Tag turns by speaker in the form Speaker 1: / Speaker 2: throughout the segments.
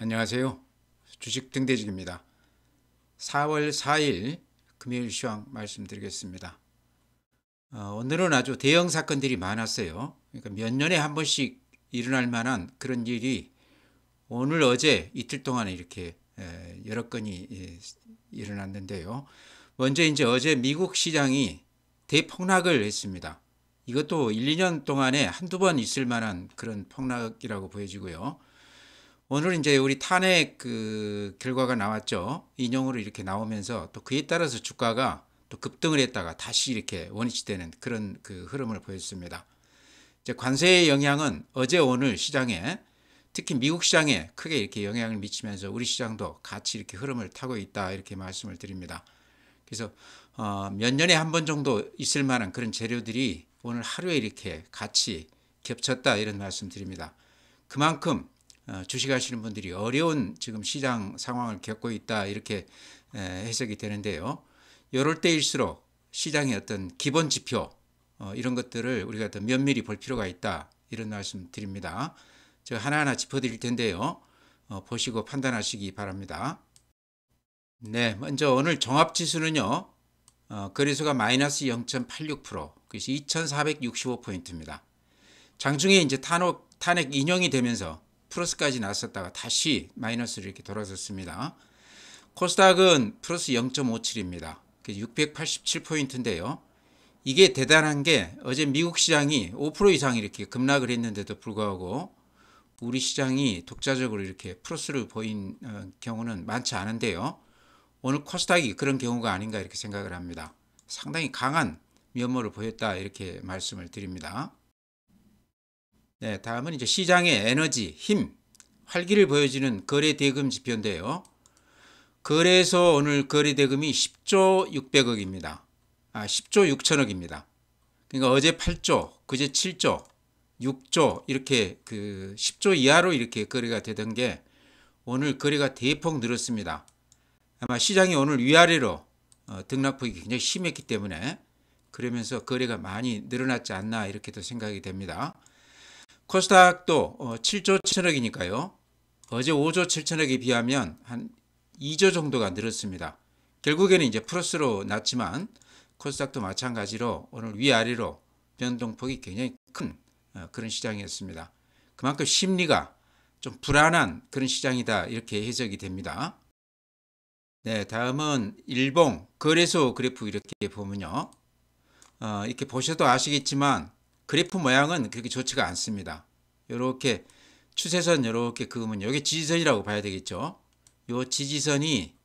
Speaker 1: 안녕하세요. 주식 등대직입니다. 4월 4일 금요일 시황 말씀드리겠습니다. 오늘은 아주 대형 사건들이 많았어요. 그러니까 몇 년에 한 번씩 일어날 만한 그런 일이 오늘 어제 이틀 동안에 이렇게 여러 건이 일어났는데요. 먼저 이제 어제 미국 시장이 대폭락을 했습니다. 이것도 1, 2년 동안에 한두 번 있을 만한 그런 폭락이라고 보여지고요. 오늘 이제 우리 탄핵 그 결과가 나왔죠. 인용으로 이렇게 나오면서 또 그에 따라서 주가가 또 급등을 했다가 다시 이렇게 원위치 되는 그런 그 흐름을 보였습니다. 이제 관세의 영향은 어제 오늘 시장에 특히 미국 시장에 크게 이렇게 영향을 미치면서 우리 시장도 같이 이렇게 흐름을 타고 있다 이렇게 말씀을 드립니다. 그래서 몇 년에 한 번 정도 있을 만한 그런 재료들이 오늘 하루에 이렇게 같이 겹쳤다 이런 말씀 드립니다. 그만큼 주식하시는 분들이 어려운 지금 시장 상황을 겪고 있다 이렇게 해석이 되는데요. 이럴 때일수록 시장의 어떤 기본 지표 이런 것들을 우리가 더 면밀히 볼 필요가 있다 이런 말씀 드립니다. 제가 하나하나 짚어드릴 텐데요. 보시고 판단하시기 바랍니다. 네, 먼저 오늘 종합지수는요. 거래소가 마이너스 0.86%, 그래서 2465포인트입니다. 장중에 이제 탄핵 인용이 되면서 플러스까지 나섰다가 다시 마이너스로 이렇게 돌아섰습니다. 코스닥은 플러스 0.57입니다. 687포인트인데요. 이게 대단한 게 어제 미국 시장이 5% 이상 이렇게 급락을 했는데도 불구하고 우리 시장이 독자적으로 이렇게 플러스를 보인 경우는 많지 않은데요. 오늘 코스닥이 그런 경우가 아닌가 이렇게 생각을 합니다. 상당히 강한 면모를 보였다 이렇게 말씀을 드립니다. 네, 다음은 이제 시장의 에너지, 힘, 활기를 보여주는 거래 대금 지표인데요. 거래소 오늘 거래 대금이 10조 600억입니다. 10조 6천억입니다. 그러니까 어제 8조, 그제 7조, 6조 이렇게 그 10조 이하로 이렇게 거래가 되던 게 오늘 거래가 대폭 늘었습니다. 아마 시장이 오늘 위아래로 등락폭이 굉장히 심했기 때문에 그러면서 거래가 많이 늘어났지 않나 이렇게도 생각이 됩니다. 코스닥도 7조 7천억이니까요. 어제 5조 7천억에 비하면 한 2조 정도가 늘었습니다. 결국에는 이제 플러스로 났지만 코스닥도 마찬가지로 오늘 위아래로 변동폭이 굉장히 큰 그런 시장이었습니다. 그만큼 심리가 좀 불안한 그런 시장이다 이렇게 해석이 됩니다. 네, 다음은 일봉 거래소 그래프 이렇게 보면요. 이렇게 보셔도 아시겠지만 그래프 모양은 그렇게 좋지가 않습니다. 이렇게 추세선 이렇게 그으면 이게 지지선이라고 봐야 되겠죠. 이 지지선이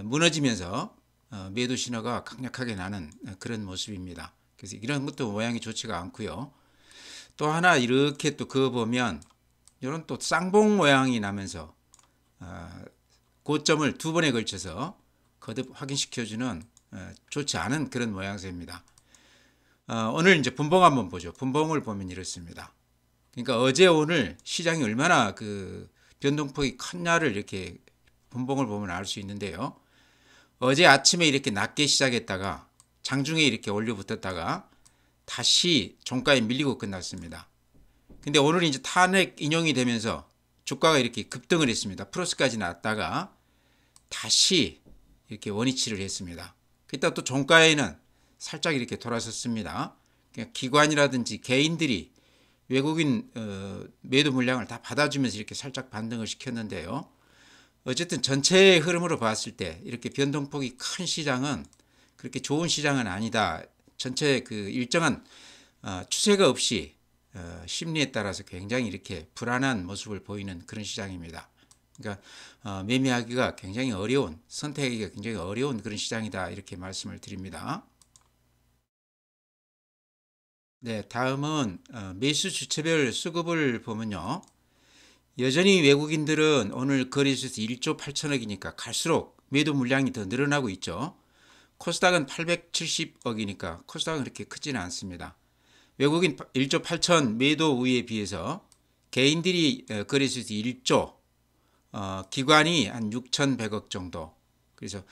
Speaker 1: 무너지면서 매도 신호가 강력하게 나는 그런 모습입니다. 그래서 이런 것도 모양이 좋지가 않고요. 또 하나 이렇게 또 그어보면 이런 또 쌍봉 모양이 나면서 고점을 두 번에 걸쳐서 거듭 확인시켜주는 좋지 않은 그런 모양새입니다. 오늘 이제 분봉 한번 보죠. 분봉을 보면 이렇습니다. 그러니까 어제 오늘 시장이 얼마나 그 변동폭이 컸냐를 이렇게 분봉을 보면 알 수 있는데요. 어제 아침에 이렇게 낮게 시작했다가 장중에 이렇게 올려붙었다가 다시 종가에 밀리고 끝났습니다. 근데 오늘 이제 탄핵 인용이 되면서 주가가 이렇게 급등을 했습니다. 플러스까지 났다가 다시 이렇게 원위치를 했습니다. 그때 또 종가에는 살짝 이렇게 돌아섰습니다. 기관이라든지 개인들이 외국인 매도 물량을 다 받아주면서 이렇게 살짝 반등을 시켰는데요. 어쨌든 전체의 흐름으로 봤을 때 이렇게 변동폭이 큰 시장은 그렇게 좋은 시장은 아니다. 전체 그 일정한 추세가 없이 심리에 따라서 굉장히 이렇게 불안한 모습을 보이는 그런 시장입니다. 그러니까 매매하기가 굉장히 어려운, 선택하기가 굉장히 어려운 그런 시장이다 이렇게 말씀을 드립니다. 네, 다음은 매수 주체별 수급을 보면요. 여전히 외국인들은 오늘 거래소에서 1조 8천억이니까 갈수록 매도 물량이 더 늘어나고 있죠. 코스닥은 870억이니까 코스닥은 그렇게 크지는 않습니다. 외국인 1조 8천 매도 우위에 비해서 개인들이 거래소에서 1조, 기관이 한 6,100억 정도. 그래서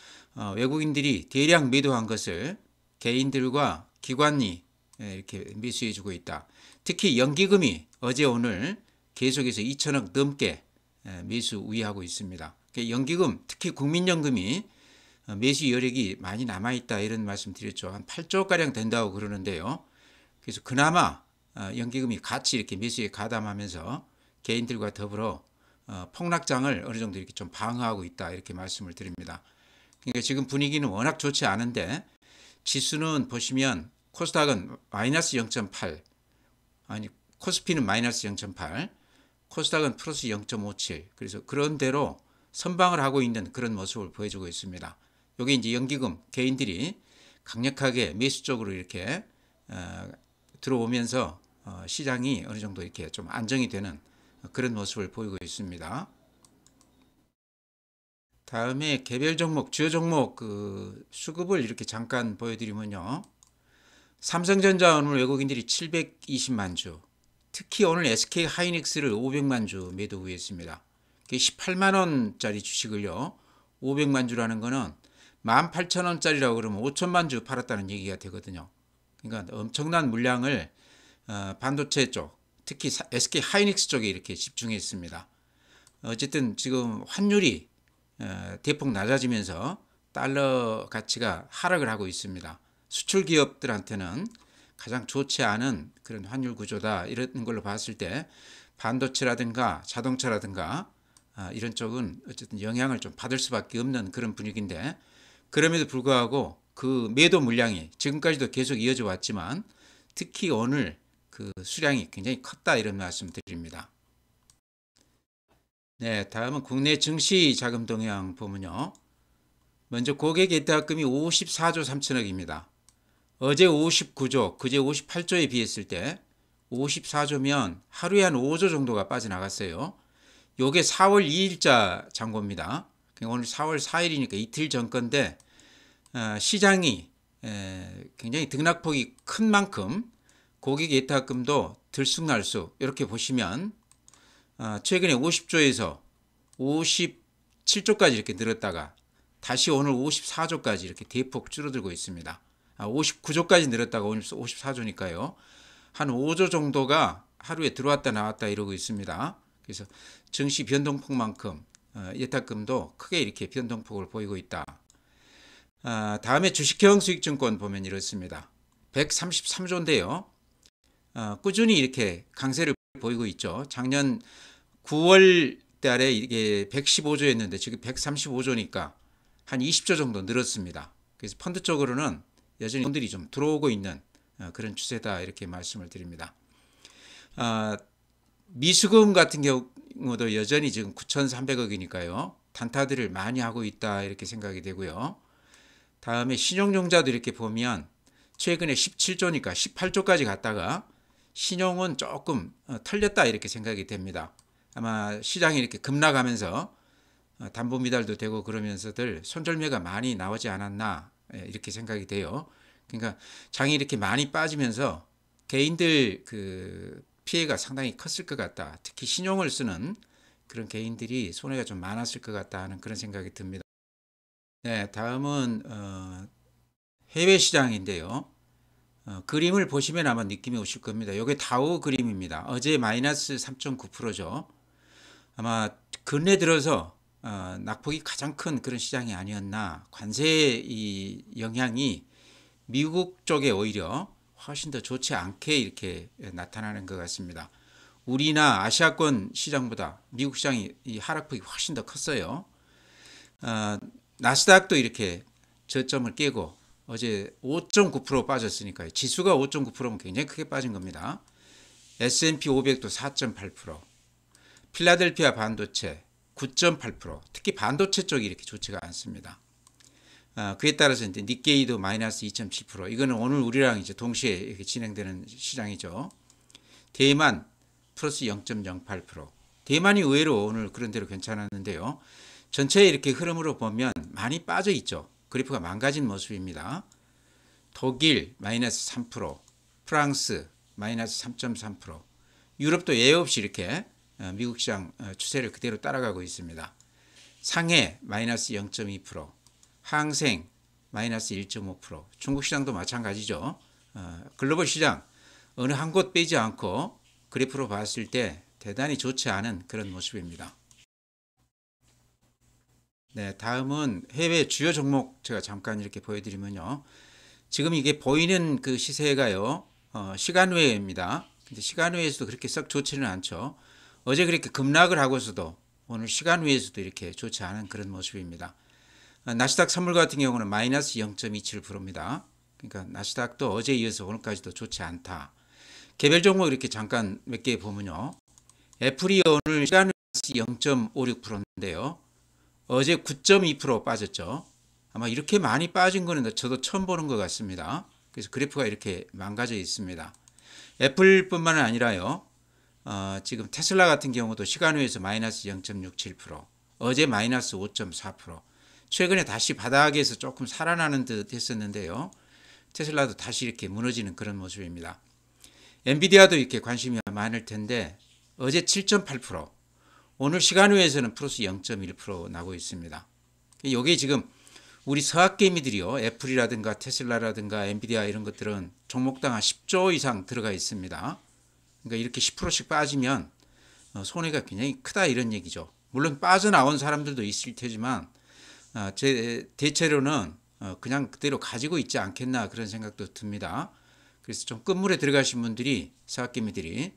Speaker 1: 외국인들이 대량 매도한 것을 개인들과 기관이 이렇게 매수해 주고 있다. 특히 연기금이 어제 오늘 계속해서 2천억 넘게 매수 우위하고 있습니다. 연기금, 특히 국민연금이 매수 여력이 많이 남아있다 이런 말씀 드렸죠. 한 8조가량 된다고 그러는데요. 그래서 그나마 연기금이 같이 이렇게 매수에 가담하면서 개인들과 더불어 폭락장을 어느 정도 이렇게 좀 방어하고 있다 이렇게 말씀을 드립니다. 그러니까 지금 분위기는 워낙 좋지 않은데 지수는 보시면 코스닥은 마이너스 0.8, 아니 코스피는 마이너스 0.8, 코스닥은 플러스 0.57. 그래서 그런 대로 선방을 하고 있는 그런 모습을 보여주고 있습니다. 여기 이제 연기금 개인들이 강력하게 매수 쪽으로 이렇게 들어오면서 시장이 어느 정도 이렇게 좀 안정이 되는 그런 모습을 보이고 있습니다. 다음에 개별 종목, 주요 종목 그 수급을 이렇게 잠깐 보여드리면요. 삼성전자 오늘 외국인들이 720만 주, 특히 오늘 SK 하이닉스를 500만 주 매도 우회했습니다. 18만 원짜리 주식을요, 500만 주라는 거는 18,000원짜리라고 그러면 5천만 주 팔았다는 얘기가 되거든요. 그러니까 엄청난 물량을 반도체 쪽, 특히 SK 하이닉스 쪽에 이렇게 집중했습니다. 어쨌든 지금 환율이 대폭 낮아지면서 달러 가치가 하락을 하고 있습니다. 수출 기업들한테는 가장 좋지 않은 그런 환율 구조다 이런 걸로 봤을 때 반도체라든가 자동차라든가 이런 쪽은 어쨌든 영향을 좀 받을 수밖에 없는 그런 분위기인데, 그럼에도 불구하고 그 매도 물량이 지금까지도 계속 이어져 왔지만 특히 오늘 그 수량이 굉장히 컸다 이런 말씀 드립니다. 네, 다음은 국내 증시 자금 동향 보면요. 먼저 고객 예탁금이 54조 3천억입니다. 어제 59조, 그제 58조에 비했을 때 54조면 하루에 한 5조 정도가 빠져나갔어요. 요게 4월 2일자 잔고입니다. 오늘 4월 4일이니까 이틀 전 건데 시장이 굉장히 등락폭이 큰 만큼 고객 예탁금도 들쑥날쑥 이렇게 보시면 최근에 50조에서 57조까지 이렇게 늘었다가 다시 오늘 54조까지 이렇게 대폭 줄어들고 있습니다. 59조까지 늘었다가 오늘 54조니까요. 한 5조 정도가 하루에 들어왔다 나왔다 이러고 있습니다. 그래서 증시 변동폭만큼 예탁금도 크게 이렇게 변동폭을 보이고 있다. 다음에 주식형 수익증권 보면 이렇습니다. 133조인데요. 꾸준히 이렇게 강세를 보이고 있죠. 작년 9월 달에 이게 115조였는데 지금 135조니까 한 20조 정도 늘었습니다. 그래서 펀드 쪽으로는 여전히 돈들이 좀 들어오고 있는 그런 추세다 이렇게 말씀을 드립니다. 미수금 같은 경우도 여전히 지금 9,300억이니까요. 단타들을 많이 하고 있다 이렇게 생각이 되고요. 다음에 신용융자도 이렇게 보면 최근에 17조니까 18조까지 갔다가 신용은 조금 털렸다 이렇게 생각이 됩니다. 아마 시장이 이렇게 급락하면서 담보미달도 되고 그러면서들 손절매가 많이 나오지 않았나 이렇게 생각이 돼요. 그러니까 장이 이렇게 많이 빠지면서 개인들 그 피해가 상당히 컸을 것 같다. 특히 신용을 쓰는 그런 개인들이 손해가 좀 많았을 것 같다 하는 그런 생각이 듭니다. 네, 다음은 해외 시장인데요. 그림을 보시면 아마 느낌이 오실 겁니다. 이게 다우 그림입니다. 어제 마이너스 3.9%죠. 아마 근래 들어서 낙폭이 가장 큰 그런 시장이 아니었나. 관세의 이 영향이 미국 쪽에 오히려 훨씬 더 좋지 않게 이렇게 나타나는 것 같습니다. 우리나 아시아권 시장보다 미국 시장이 이 하락폭이 훨씬 더 컸어요. 나스닥도 이렇게 저점을 깨고 어제 5.9% 빠졌으니까요. 지수가 5.9%면 굉장히 크게 빠진 겁니다. S&P 500도 4.8%, 필라델피아 반도체 9.8%, 특히 반도체 쪽이 이렇게 좋지가 않습니다. 그에 따라서 이제 니케이도 마이너스 2.7%, 이거는 오늘 우리랑 이제 동시에 이렇게 진행되는 시장이죠. 대만 플러스 0.08%, 대만이 의외로 오늘 그런 대로 괜찮았는데요. 전체 이렇게 흐름으로 보면 많이 빠져 있죠. 그래프가 망가진 모습입니다. 독일 마이너스 3%, 프랑스 마이너스 3.3%, 유럽도 예외 없이 이렇게 미국 시장 추세를 그대로 따라가고 있습니다. 상해 마이너스 0.2%, 항생 마이너스 1.5%, 중국 시장도 마찬가지죠. 글로벌 시장 어느 한 곳 빼지 않고 그래프로 봤을 때 대단히 좋지 않은 그런 모습입니다. 네, 다음은 해외 주요 종목 제가 잠깐 이렇게 보여드리면요. 지금 이게 보이는 그 시세가요, 시간외입니다. 근데 시간외에서도 그렇게 썩 좋지는 않죠. 어제 그렇게 급락을 하고서도 오늘 시간외에서도 이렇게 좋지 않은 그런 모습입니다. 나스닥 선물 같은 경우는 마이너스 0.27%입니다. 그러니까 나스닥도 어제 이어서 오늘까지도 좋지 않다. 개별 종목 이렇게 잠깐 몇 개 보면요. 애플이 오늘 시간외 0.56%인데요. 어제 9.2% 빠졌죠. 아마 이렇게 많이 빠진 거는 저도 처음 보는 것 같습니다. 그래서 그래프가 이렇게 망가져 있습니다. 애플뿐만 아니라요. 지금 테슬라 같은 경우도 시간외에서 마이너스 0.67%, 어제 마이너스 5.4%, 최근에 다시 바닥에서 조금 살아나는 듯 했었는데요. 테슬라도 다시 이렇게 무너지는 그런 모습입니다. 엔비디아도 이렇게 관심이 많을 텐데 어제 7.8%, 오늘 시간외에서는 플러스 0.1% 나고 있습니다. 이게 지금 우리 서학개미들이요, 애플이라든가 테슬라라든가 엔비디아 이런 것들은 종목당 한 10조 이상 들어가 있습니다. 그러니까 이렇게 10%씩 빠지면 손해가 굉장히 크다 이런 얘기죠. 물론 빠져나온 사람들도 있을 테지만 대체로는 그냥 그대로 가지고 있지 않겠나 그런 생각도 듭니다. 그래서 좀 끝물에 들어가신 분들이, 서학개미들이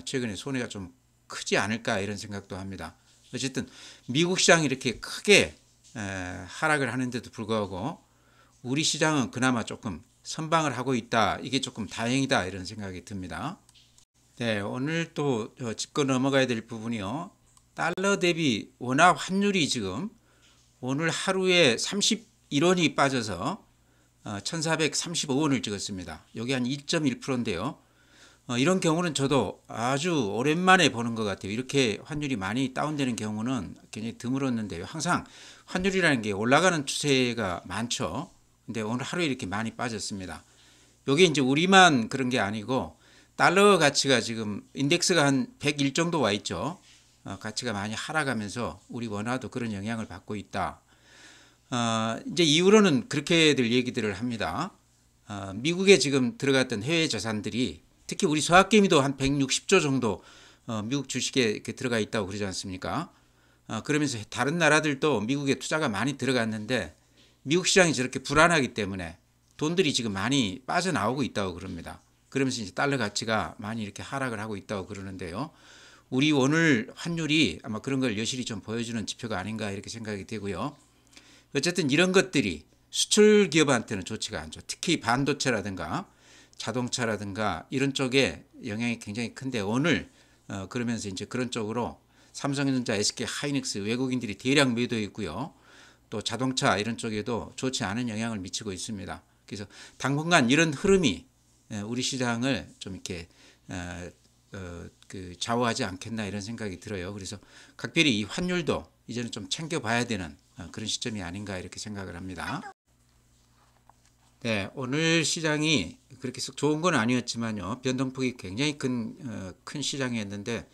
Speaker 1: 최근에 손해가 좀 크지 않을까 이런 생각도 합니다. 어쨌든 미국 시장이 이렇게 크게 하락을 하는데도 불구하고 우리 시장은 그나마 조금 선방을 하고 있다. 이게 조금 다행이다 이런 생각이 듭니다. 네, 오늘 또 짚고 넘어가야 될 부분이요. 달러 대비 원화 환율이 지금 오늘 하루에 31원이 빠져서 1435원을 찍었습니다. 여기 한 2.1%인데요. 이런 경우는 저도 아주 오랜만에 보는 것 같아요. 이렇게 환율이 많이 다운되는 경우는 굉장히 드물었는데요. 항상 환율이라는 게 올라가는 추세가 많죠. 근데 오늘 하루에 이렇게 많이 빠졌습니다. 여기 이제 우리만 그런 게 아니고 달러 가치가 지금 인덱스가 한 101 정도 와 있죠. 가치가 많이 하락하면서 우리 원화도 그런 영향을 받고 있다. 이제 이후로는 그렇게들 얘기들을 합니다. 미국에 지금 들어갔던 해외 자산들이 특히 우리 서학개미도 한 160조 정도 미국 주식에 이렇게 들어가 있다고 그러지 않습니까? 그러면서 다른 나라들도 미국에 투자가 많이 들어갔는데 미국 시장이 저렇게 불안하기 때문에 돈들이 지금 많이 빠져나오고 있다고 그럽니다. 그러면서 이제 달러 가치가 많이 이렇게 하락을 하고 있다고 그러는데요. 우리 오늘 환율이 아마 그런 걸 여실히 좀 보여주는 지표가 아닌가 이렇게 생각이 되고요. 어쨌든 이런 것들이 수출 기업한테는 좋지가 않죠. 특히 반도체라든가 자동차라든가 이런 쪽에 영향이 굉장히 큰데 오늘 그러면서 이제 그런 쪽으로 삼성전자, SK 하이닉스 외국인들이 대량 매도해 있고요. 또 자동차 이런 쪽에도 좋지 않은 영향을 미치고 있습니다. 그래서 당분간 이런 흐름이 우리 시장을 좀 이렇게 좌우하지 않겠나 이런 생각이 들어요. 그래서 각별히 이 환율도 이제는 좀 챙겨봐야 되는 그런 시점이 아닌가 이렇게 생각을 합니다. 네, 오늘 시장이 그렇게 썩 좋은 건 아니었지만요. 변동폭이 굉장히 큰 시장이었는데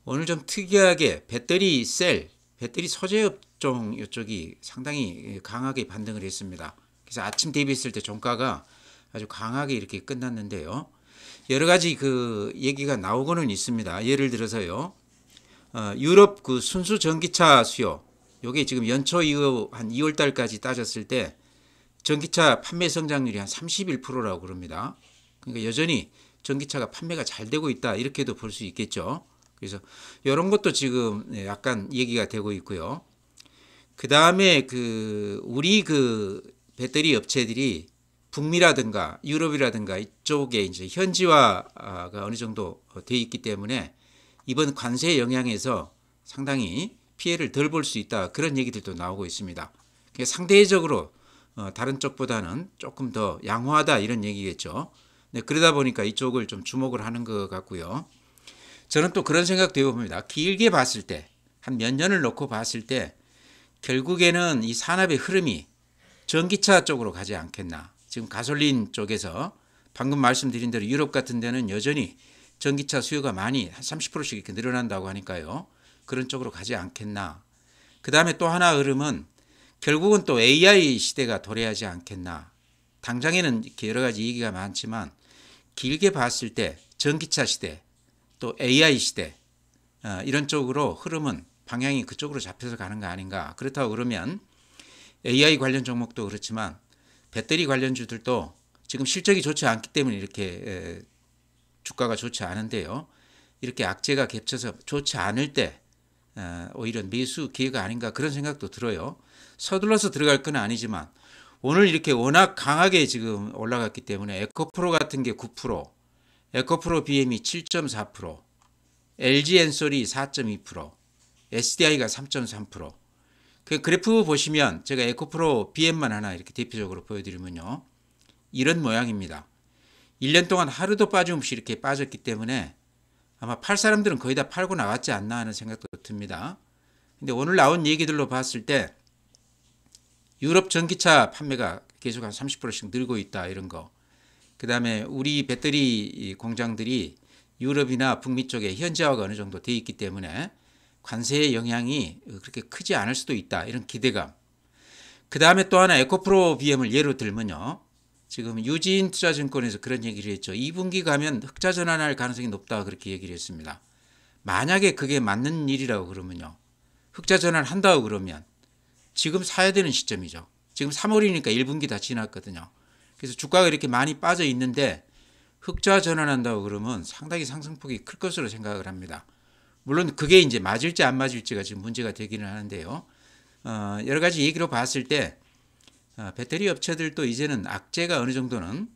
Speaker 1: 오늘 좀 특이하게 배터리 소재 업종 이쪽이 상당히 강하게 반등을 했습니다. 그래서 아침 대비했을 때 종가가 아주 강하게 이렇게 끝났는데요. 여러 가지 그 얘기가 나오고는 있습니다. 예를 들어서요. 유럽 그 순수 전기차 수요, 요게 지금 연초 이후 한 2월 달까지 따졌을 때 전기차 판매 성장률이 한 31%라고 그럽니다. 그러니까 여전히 전기차가 판매가 잘 되고 있다 이렇게도 볼 수 있겠죠. 그래서 이런 것도 지금 약간 얘기가 되고 있고요. 그 다음에 우리 배터리 업체들이 북미라든가 유럽이라든가 이쪽에 이제 현지화가 어느 정도 돼 있기 때문에 이번 관세 영향에서 상당히 피해를 덜 볼 수 있다 그런 얘기들도 나오고 있습니다. 상대적으로 다른 쪽보다는 조금 더 양호하다 이런 얘기겠죠. 네, 그러다 보니까 이쪽을 좀 주목을 하는 것 같고요. 저는 또 그런 생각도 해봅니다. 길게 봤을 때, 한 몇 년을 놓고 봤을 때 결국에는 이 산업의 흐름이 전기차 쪽으로 가지 않겠나. 지금 가솔린 쪽에서 방금 말씀드린 대로 유럽 같은 데는 여전히 전기차 수요가 많이 한 30%씩 이렇게 늘어난다고 하니까요. 그런 쪽으로 가지 않겠나. 그 다음에 또 하나 흐름은 결국은 또 AI 시대가 도래하지 않겠나. 당장에는 이렇게 여러 가지 얘기가 많지만 길게 봤을 때 전기차 시대 또 AI 시대 이런 쪽으로 흐름은 방향이 그쪽으로 잡혀서 가는 거 아닌가. 그렇다고 그러면 AI 관련 종목도 그렇지만 배터리 관련주들도 지금 실적이 좋지 않기 때문에 이렇게 주가가 좋지 않은데요. 이렇게 악재가 겹쳐서 좋지 않을 때 오히려 매수 기회가 아닌가 그런 생각도 들어요. 서둘러서 들어갈 건 아니지만 오늘 이렇게 워낙 강하게 지금 올라갔기 때문에 에코프로 같은 게 9%, 에코프로 BM이 7.4%, LG엔솔이 4.2%, SDI가 3.3%. 그 그래프 보시면 제가 에코프로 BM만 하나 이렇게 대표적으로 보여드리면요. 이런 모양입니다. 1년 동안 하루도 빠짐없이 이렇게 빠졌기 때문에 아마 팔 사람들은 거의 다 팔고 나갔지 않나 하는 생각도 듭니다. 근데 오늘 나온 얘기들로 봤을 때 유럽 전기차 판매가 계속 한 30%씩 늘고 있다 이런 거. 그 다음에 우리 배터리 공장들이 유럽이나 북미 쪽에 현지화가 어느 정도 돼 있기 때문에 관세의 영향이 그렇게 크지 않을 수도 있다 이런 기대감. 그 다음에 또 하나 에코프로 BM을 예로 들면요. 지금 유진투자증권에서 그런 얘기를 했죠. 2분기 가면 흑자 전환할 가능성이 높다 그렇게 얘기를 했습니다. 만약에 그게 맞는 일이라고 그러면요. 흑자 전환 한다고 그러면 지금 사야 되는 시점이죠. 지금 3월이니까 1분기 다 지났거든요. 그래서 주가가 이렇게 많이 빠져 있는데 흑자 전환한다고 그러면 상당히 상승폭이 클 것으로 생각을 합니다. 물론 그게 이제 맞을지 안 맞을지가 지금 문제가 되기는 하는데요. 여러 가지 얘기로 봤을 때 배터리 업체들도 이제는 악재가 어느 정도는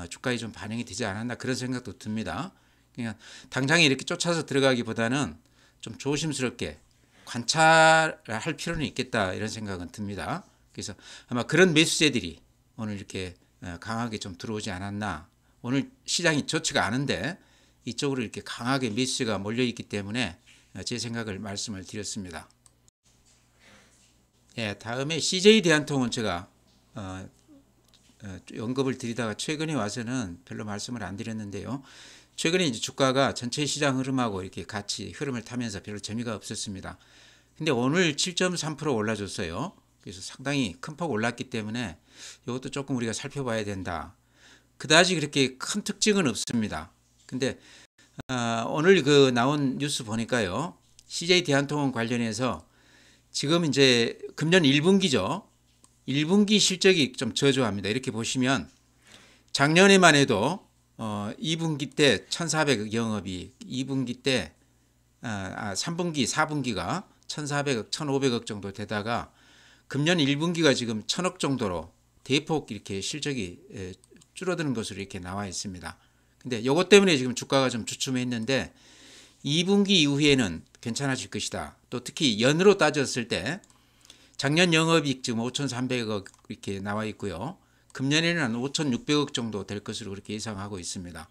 Speaker 1: 주가에 좀 반영이 되지 않았나 그런 생각도 듭니다. 그냥 당장에 이렇게 쫓아서 들어가기보다는 좀 조심스럽게 관찰할 필요는 있겠다 이런 생각은 듭니다. 그래서 아마 그런 매수세들이 오늘 이렇게 강하게 좀 들어오지 않았나. 오늘 시장이 좋지가 않은데 이쪽으로 이렇게 강하게 매수세가 몰려있기 때문에 제 생각을 말씀을 드렸습니다. 예, 다음에 CJ 대한통운 제가 언급을 드리다가 최근에 와서는 별로 말씀을 안 드렸는데요. 최근에 이제 주가가 전체 시장 흐름하고 이렇게 같이 흐름을 타면서 별로 재미가 없었습니다. 근데 오늘 7.3% 올라줬어요. 그래서 상당히 큰 폭 올랐기 때문에 이것도 조금 우리가 살펴봐야 된다. 그다지 그렇게 큰 특징은 없습니다. 근데 오늘 그 나온 뉴스 보니까요. CJ 대한통운 관련해서 지금 이제 금년 1분기죠. 1분기 실적이 좀 저조합니다. 이렇게 보시면 작년에만 해도 2분기 때 1,400억 영업이익, 2분기 때 3분기, 4분기가 1,400억, 1,500억 정도 되다가 금년 1분기가 지금 1,000억 정도로 대폭 이렇게 실적이 줄어드는 것으로 이렇게 나와 있습니다. 근데 이것 때문에 지금 주가가 좀 주춤했는데 2분기 이후에는 괜찮아질 것이다. 또 특히 연으로 따졌을 때 작년 영업이익 지금 5,300억 이렇게 나와 있고요. 금년에는 한 5,600억 정도 될 것으로 그렇게 예상하고 있습니다.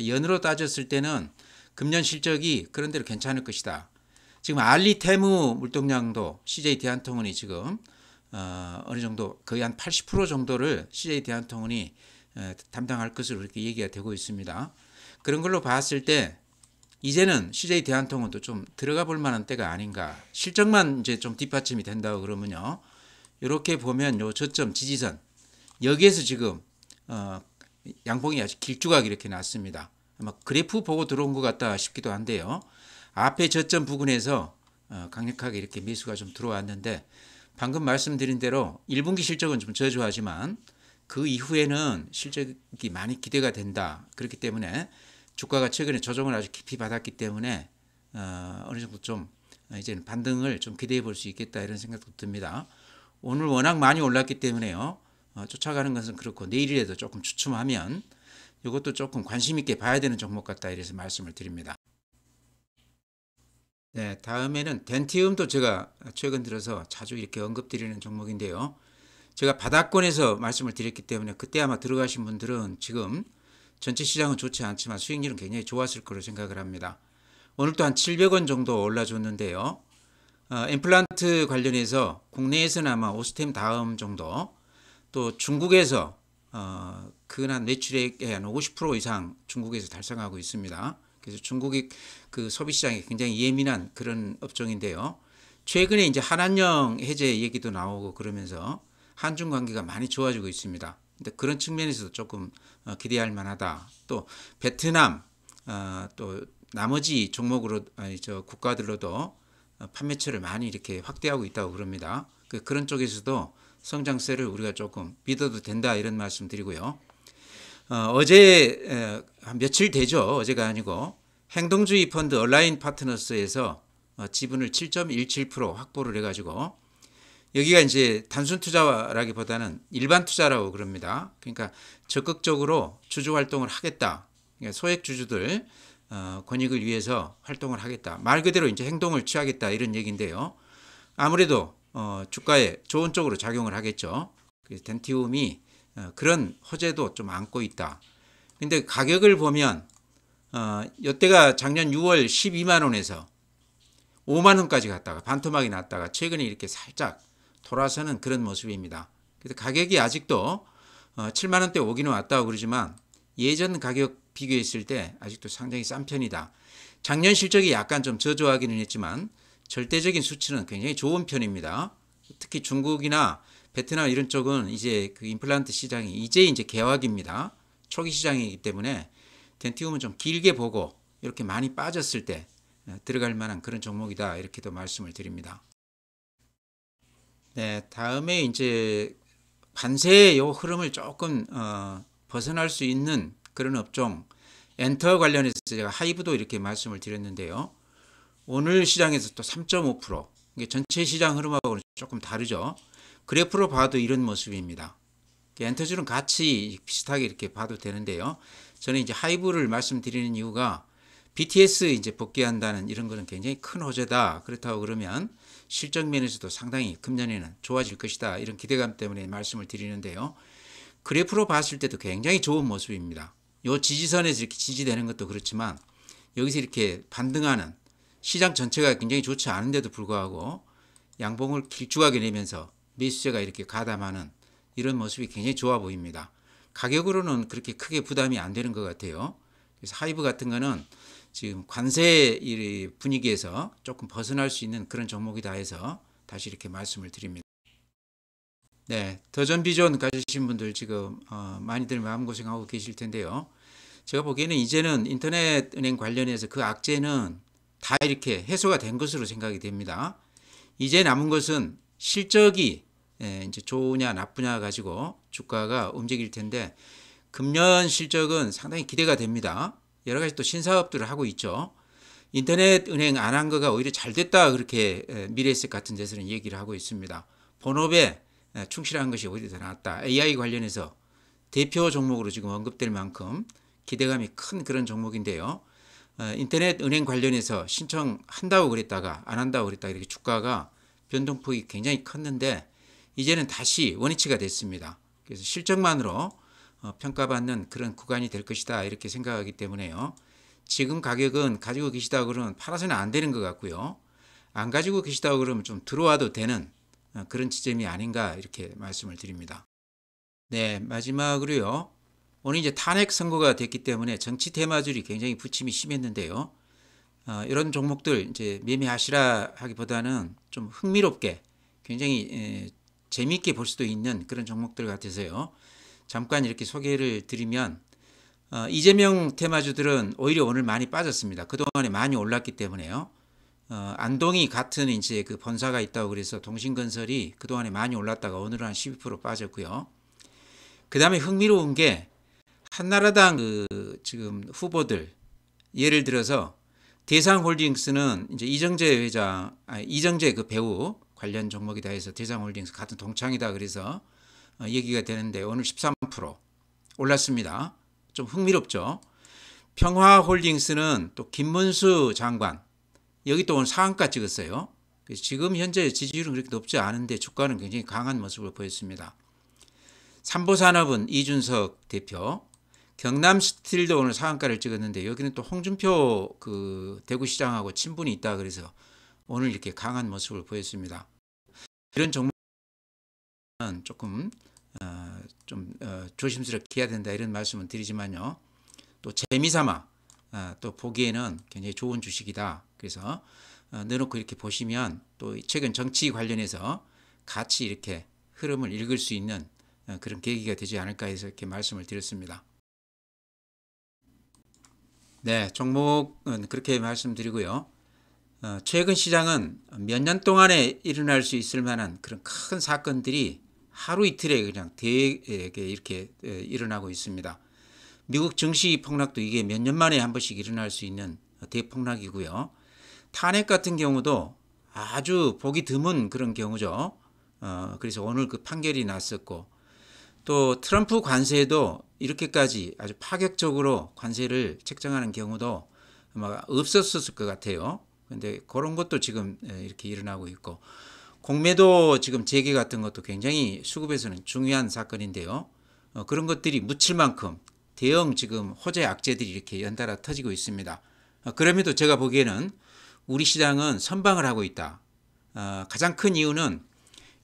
Speaker 1: 연으로 따졌을 때는 금년 실적이 그런 대로 괜찮을 것이다. 지금 알리 테무 물동량도 CJ 대한통운이 지금 어느 정도 거의 한 80% 정도를 CJ 대한통운이 담당할 것으로 그렇게 얘기가 되고 있습니다. 그런 걸로 봤을 때 이제는 CJ 대한통운도 좀 들어가 볼 만한 때가 아닌가. 실적만 이제 좀 뒷받침이 된다고 그러면요. 이렇게 보면 요 저점 지지선 여기에서 지금 양봉이 아주 길쭉하게 이렇게 났습니다. 아마 그래프 보고 들어온 것 같다 싶기도 한데요. 앞에 저점 부근에서 강력하게 이렇게 매수가 좀 들어왔는데 방금 말씀드린 대로 1분기 실적은 좀 저조하지만 그 이후에는 실적이 많이 기대가 된다. 그렇기 때문에 주가가 최근에 조정을 아주 깊이 받았기 때문에 어느 정도 좀 이제는 반등을 좀 기대해 볼 수 있겠다 이런 생각도 듭니다. 오늘 워낙 많이 올랐기 때문에요. 쫓아가는 것은 그렇고 내일이라도 조금 주춤하면 이것도 조금 관심 있게 봐야 되는 종목 같다 이래서 말씀을 드립니다. 네, 다음에는 덴티움도 제가 최근 들어서 자주 이렇게 언급드리는 종목인데요. 제가 바닥권에서 말씀을 드렸기 때문에 그때 아마 들어가신 분들은 지금 전체 시장은 좋지 않지만 수익률은 굉장히 좋았을 거로 생각을 합니다. 오늘도 한 700원 정도 올라줬는데요. 임플란트 관련해서 국내에서는 아마 오스템 다음 정도 또 중국에서 근한 매출액의 한 50% 이상 중국에서 달성하고 있습니다. 그래서 중국이 그 소비 시장에 굉장히 예민한 그런 업종인데요. 최근에 이제 한한령 해제 얘기도 나오고 그러면서 한중 관계가 많이 좋아지고 있습니다. 근데 그런 측면에서도 조금 기대할 만하다. 또 베트남 또 나머지 종목으로 국가들로도 판매처를 많이 이렇게 확대하고 있다고 그럽니다. 그런 쪽에서도 성장세를 우리가 조금 믿어도 된다 이런 말씀 드리고요. 어제 한 며칠 되죠. 어제가 아니고 행동주의 펀드 얼라인 파트너스에서 지분을 7.17% 확보를 해가지고 여기가 이제 단순 투자라기보다는 일반 투자라고 그럽니다. 그러니까 적극적으로 주주 활동을 하겠다. 그러니까 소액 주주들 권익을 위해서 활동을 하겠다. 말 그대로 이제 행동을 취하겠다 이런 얘기인데요. 아무래도 주가에 좋은 쪽으로 작용을 하겠죠. 그래서 덴티움이 그런 호재도 좀 안고 있다. 근데 가격을 보면 이때가 작년 6월 12만 원에서 5만 원까지 갔다가 반토막이 났다가 최근에 이렇게 살짝 돌아서는 그런 모습입니다. 그래서 가격이 아직도 7만 원대 오기는 왔다고 그러지만 예전 가격 비교했을 때 아직도 상당히 싼 편이다. 작년 실적이 약간 좀 저조하기는 했지만 절대적인 수치는 굉장히 좋은 편입니다. 특히 중국이나 베트남 이런 쪽은 이제 그 임플란트 시장이 이제 개화기입니다. 초기 시장이기 때문에 덴티움은 좀 길게 보고 이렇게 많이 빠졌을 때 들어갈 만한 그런 종목이다 이렇게도 말씀을 드립니다. 네, 다음에 이제 관세의 요 흐름을 조금 벗어날 수 있는 그런 업종 엔터 관련해서 제가 하이브도 이렇게 말씀을 드렸는데요. 오늘 시장에서 또 3.5% 이게 전체 시장 흐름하고는 조금 다르죠. 그래프로 봐도 이런 모습입니다. 엔터주는 같이 비슷하게 이렇게 봐도 되는데요. 저는 이제 하이브를 말씀드리는 이유가 BTS 이제 복귀한다는 이런 거는 굉장히 큰 호재다. 그렇다고 그러면 실적 면에서도 상당히 금년에는 좋아질 것이다. 이런 기대감 때문에 말씀을 드리는데요. 그래프로 봤을 때도 굉장히 좋은 모습입니다. 요 지지선에서 이렇게 지지되는 것도 그렇지만 여기서 이렇게 반등하는 시장 전체가 굉장히 좋지 않은데도 불구하고 양봉을 길쭉하게 내면서 매수세가 이렇게 가담하는 이런 모습이 굉장히 좋아 보입니다. 가격으로는 그렇게 크게 부담이 안 되는 것 같아요. 그래서 하이브 같은 거는 지금 관세 분위기에서 조금 벗어날 수 있는 그런 종목이다 해서 다시 이렇게 말씀을 드립니다. 네, 더전 비전 가지신 분들 지금 많이들 마음고생하고 계실 텐데요. 제가 보기에는 이제는 인터넷 은행 관련해서 그 악재는 다 이렇게 해소가 된 것으로 생각이 됩니다. 이제 남은 것은 실적이 이제 좋으냐 나쁘냐 가지고 주가가 움직일 텐데 금년 실적은 상당히 기대가 됩니다. 여러 가지 또 신사업들을 하고 있죠. 인터넷 은행 안 한 거가 오히려 잘 됐다 그렇게 미래에셋 같은 데서는 얘기를 하고 있습니다. 본업에 충실한 것이 오히려 더 낫다. AI 관련해서 대표 종목으로 지금 언급될 만큼 기대감이 큰 그런 종목인데요. 인터넷 은행 관련해서 신청한다고 그랬다가 안 한다고 그랬다가 이렇게 주가가 변동폭이 굉장히 컸는데 이제는 다시 원위치가 됐습니다. 그래서 실적만으로 평가받는 그런 구간이 될 것이다 이렇게 생각하기 때문에요. 지금 가격은 가지고 계시다 그러면 팔아서는 안 되는 것 같고요. 안 가지고 계시다 그러면 좀 들어와도 되는 그런 지점이 아닌가 이렇게 말씀을 드립니다. 네, 마지막으로요. 오늘 이제 탄핵 선고가 됐기 때문에 정치 테마줄이 굉장히 부침이 심했는데요. 이런 종목들 이제 매매하시라 하기보다는 좀 흥미롭게 굉장히 재미있게 볼 수도 있는 그런 종목들 같아서요. 잠깐 이렇게 소개를 드리면 이재명 테마주들은 오히려 오늘 많이 빠졌습니다. 그동안에 많이 올랐기 때문에요. 안동이 같은 이제 그 본사가 있다고 그래서 동신건설이 그동안에 많이 올랐다가 오늘은 한 12% 빠졌고요. 그 다음에 흥미로운 게 한나라당 그 지금 후보들 예를 들어서 대상홀딩스는 이제 이정재 그 배우 관련 종목이다 해서 대상홀딩스 같은 동창이다 그래서 얘기가 되는데 오늘 13% 올랐습니다. 좀 흥미롭죠. 평화홀딩스는 또 김문수 장관 여기 또 오늘 상한가 찍었어요. 그래서 지금 현재 지지율은 그렇게 높지 않은데 주가는 굉장히 강한 모습을 보였습니다. 삼보산업은 이준석 대표, 경남스틸도 오늘 상한가를 찍었는데 여기는 또 홍준표 그 대구시장하고 친분이 있다 그래서 오늘 이렇게 강한 모습을 보였습니다. 이런 종목은 조금 조심스럽게 해야 된다 이런 말씀은 드리지만요. 또 재미삼아 또 보기에는 굉장히 좋은 주식이다. 그래서 넣어놓고 이렇게 보시면 또 최근 정치 관련해서 같이 이렇게 흐름을 읽을 수 있는 그런 계기가 되지 않을까 해서 이렇게 말씀을 드렸습니다. 네, 종목은 그렇게 말씀드리고요. 최근 시장은 몇 년 동안에 일어날 수 있을 만한 그런 큰 사건들이 하루 이틀에 그냥 대게 이렇게 일어나고 있습니다. 미국 증시 폭락도 이게 몇 년 만에 한 번씩 일어날 수 있는 대폭락이고요. 탄핵 같은 경우도 아주 보기 드문 그런 경우죠. 그래서 오늘 그 판결이 났었고, 또 트럼프 관세도 이렇게까지 아주 파격적으로 관세를 책정하는 경우도 아마 없었을 것 같아요. 근데 그런 것도 지금 이렇게 일어나고 있고, 공매도 지금 재개 같은 것도 굉장히 수급에서는 중요한 사건인데요. 그런 것들이 묻힐 만큼 대형 지금 호재 악재들이 이렇게 연달아 터지고 있습니다. 그럼에도 제가 보기에는 우리 시장은 선방을 하고 있다. 가장 큰 이유는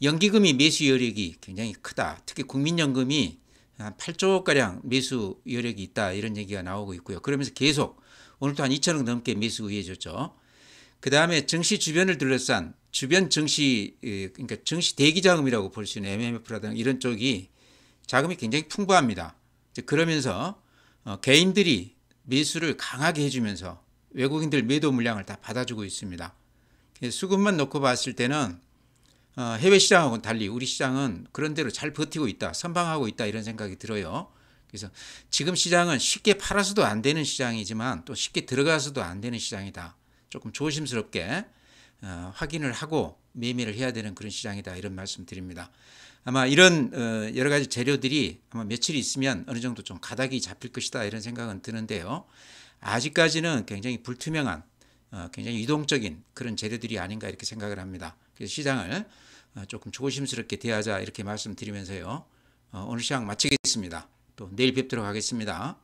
Speaker 1: 연기금이 매수 여력이 굉장히 크다. 특히 국민연금이 한 8조가량 매수 여력이 있다. 이런 얘기가 나오고 있고요. 그러면서 계속 오늘도 한 2천억 넘게 매수 의해졌죠. 그 다음에 증시 주변을 둘러싼 주변 증시, 그러니까 증시 대기자금이라고 볼 수 있는 MMF라든가 이런 쪽이 자금이 굉장히 풍부합니다. 그러면서 개인들이 매수를 강하게 해주면서 외국인들 매도 물량을 다 받아주고 있습니다. 수급만 놓고 봤을 때는 해외 시장하고는 달리 우리 시장은 그런 대로 잘 버티고 있다, 선방하고 있다 이런 생각이 들어요. 그래서 지금 시장은 쉽게 팔아서도 안 되는 시장이지만 또 쉽게 들어가서도 안 되는 시장이다. 조금 조심스럽게 확인을 하고 매매를 해야 되는 그런 시장이다 이런 말씀 드립니다. 아마 이런 여러 가지 재료들이 아마 며칠 있으면 어느 정도 좀 가닥이 잡힐 것이다 이런 생각은 드는데요. 아직까지는 굉장히 불투명한 굉장히 유동적인 그런 재료들이 아닌가 이렇게 생각을 합니다. 그래서 시장을 조금 조심스럽게 대하자 이렇게 말씀드리면서요. 오늘 시장 마치겠습니다. 또 내일 뵙도록 하겠습니다.